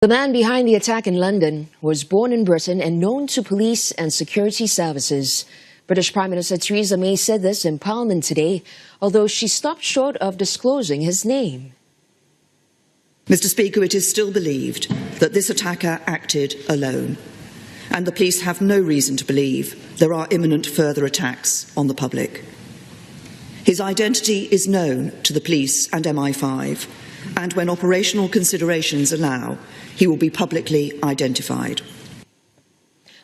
The man behind the attack in London was born in Britain and known to police and security services. British Prime Minister Theresa May said this in Parliament today, although she stopped short of disclosing his name. Mr. Speaker, it is still believed that this attacker acted alone, and the police have no reason to believe there are imminent further attacks on the public. His identity is known to the police and MI5, and when operational considerations allow, he will be publicly identified.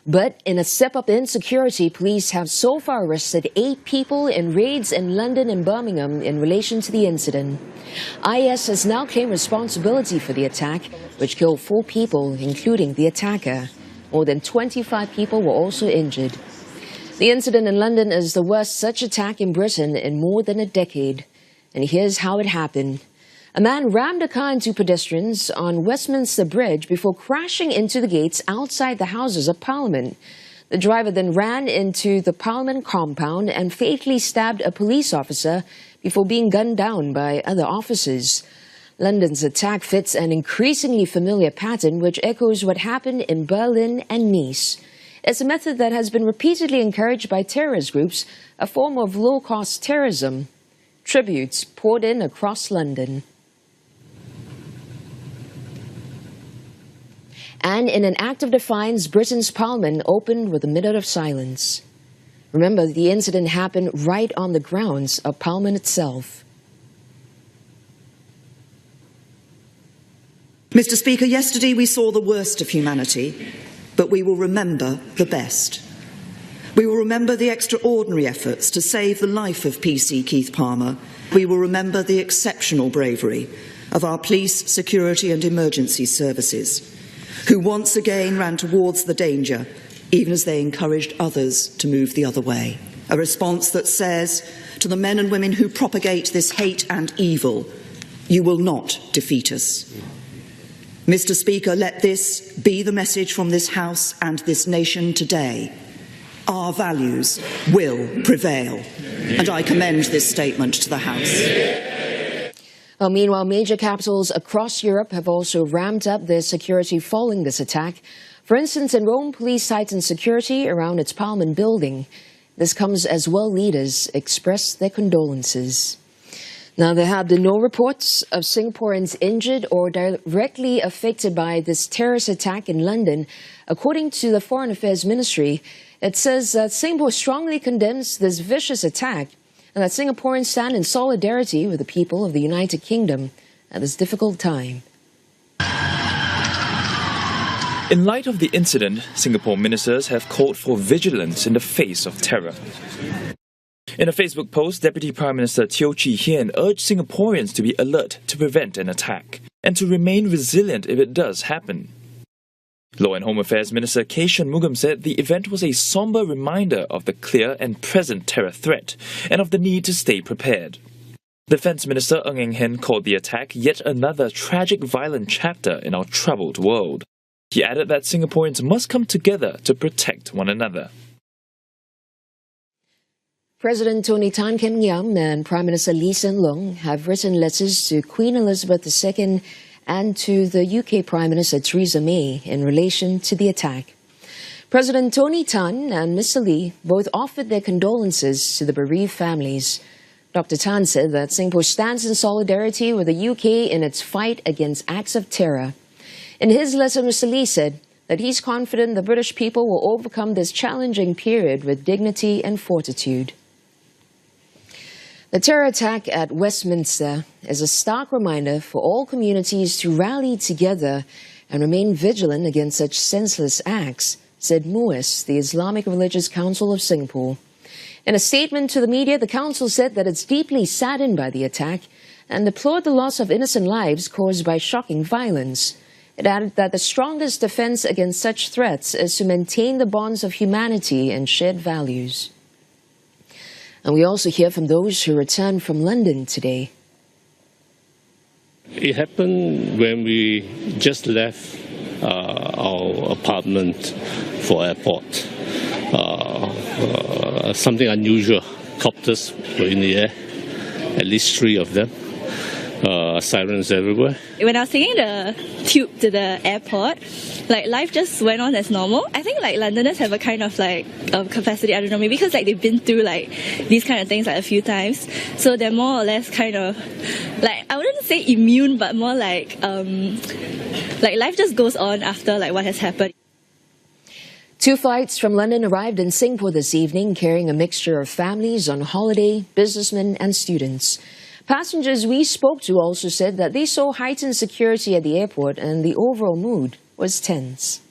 But in a step-up in security, police have so far arrested 8 people in raids in London and Birmingham in relation to the incident. IS has now claimed responsibility for the attack, which killed 4 people, including the attacker. More than 25 people were also injured. The incident in London is the worst such attack in Britain in more than a decade. And here's how it happened. A man rammed a car into pedestrians on Westminster Bridge before crashing into the gates outside the Houses of Parliament. The driver then ran into the Parliament compound and fatally stabbed a police officer before being gunned down by other officers. London's attack fits an increasingly familiar pattern which echoes what happened in Berlin and Nice. It's a method that has been repeatedly encouraged by terrorist groups, a form of low-cost terrorism. Tributes poured in across London. And in an act of defiance, Britain's Parliament opened with a minute of silence. Remember, the incident happened right on the grounds of Parliament itself. Mr. Speaker, yesterday we saw the worst of humanity, but we will remember the best. We will remember the extraordinary efforts to save the life of PC Keith Palmer. We will remember the exceptional bravery of our police, security and emergency services, who once again ran towards the danger, even as they encouraged others to move the other way. A response that says to the men and women who propagate this hate and evil, you will not defeat us. Mr. Speaker, let this be the message from this House and this nation today. Our values will prevail, and I commend this statement to the House. Well, meanwhile, major capitals across Europe have also ramped up their security following this attack. For instance, in Rome, police tightened security around its Parliament building. This comes as world leaders express their condolences. Now, there have been no reports of Singaporeans injured or directly affected by this terrorist attack in London. According to the Foreign Affairs Ministry, it says that Singapore strongly condemns this vicious attack and that Singaporeans stand in solidarity with the people of the United Kingdom at this difficult time. In light of the incident, Singapore ministers have called for vigilance in the face of terror. In a Facebook post, Deputy Prime Minister Teo Chee Hean urged Singaporeans to be alert to prevent an attack and to remain resilient if it does happen. Law and Home Affairs Minister Kay Shanmugam said the event was a somber reminder of the clear and present terror threat and of the need to stay prepared. Defence Minister Ng Eng Hen called the attack yet another tragic violent chapter in our troubled world. He added that Singaporeans must come together to protect one another. President Tony Tan Kem Ngiam and Prime Minister Lee Hsien Loong have written letters to Queen Elizabeth II and to the UK Prime Minister Theresa May in relation to the attack. President Tony Tan and Mr. Lee both offered their condolences to the bereaved families. Dr. Tan said that Singapore stands in solidarity with the UK in its fight against acts of terror. In his letter, Mr. Lee said that he's confident the British people will overcome this challenging period with dignity and fortitude. The terror attack at Westminster is a stark reminder for all communities to rally together and remain vigilant against such senseless acts, said MUIS, the Islamic Religious Council of Singapore. In a statement to the media, the council said that it's deeply saddened by the attack and deplored the loss of innocent lives caused by shocking violence. It added that the strongest defense against such threats is to maintain the bonds of humanity and shared values. And we also hear from those who returned from London today. It happened when we just left our apartment for airport. Something unusual. Copters were in the air, at least 3 of them. sirens everywhere. When I was taking the tube to the airport, like life just went on as normal. I think like Londoners have a kind of like capacity, I don't know, maybe because like they've been through like these kind of things like a few times, so they're more or less kind of like, I wouldn't say immune, but more like life just goes on after like what has happened. 2 flights from London arrived in Singapore this evening, carrying a mixture of families on holiday, businessmen and students. Passengers we spoke to also said that they saw heightened security at the airport and the overall mood was tense.